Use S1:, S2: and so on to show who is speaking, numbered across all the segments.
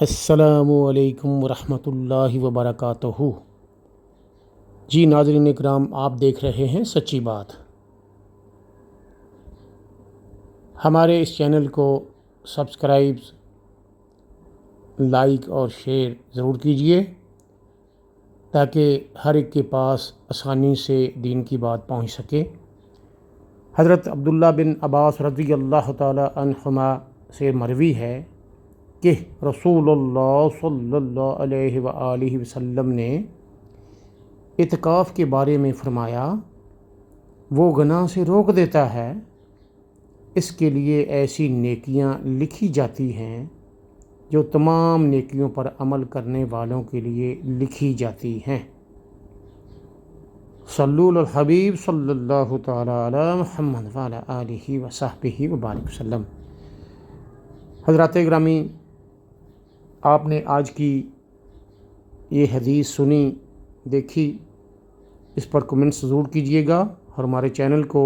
S1: السلام علیکم ورحمۃ اللہ وبرکاتہ۔ جی ناظرین اکرام، آپ دیکھ رہے ہیں سچی بات۔ ہمارے اس چینل کو سبسکرائب، لائک اور شیئر ضرور کیجئے تاکہ ہر ایک کے پاس آسانی سے دین کی بات پہنچ سکے۔ حضرت عبداللہ بن عباس رضی اللہ تعالی عنہما سے مروی ہے کہ رسول اللہ صلی اللہ علیہ وآلہ وسلم نے اعتکاف کے بارے میں فرمایا، وہ گناہ سے روک دیتا ہے، اس کے لیے ایسی نیکیاں لکھی جاتی ہیں جو تمام نیکیوں پر عمل کرنے والوں کے لیے لکھی جاتی ہیں۔ صلو علی الحبیب صلی اللہ تعالی علی محمد وعلی آلہ وصحبہ وبارک وسلم۔ حضرات گرامی، آپ نے آج کی یہ حدیث سنی، دیکھی، اس پر کمنٹس ضرور کیجئے گا اور ہمارے چینل کو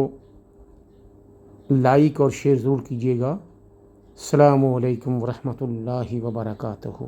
S1: لائک اور شیئر ضرور کیجئے گا۔ السلام علیکم ورحمۃ اللہ وبرکاتہ۔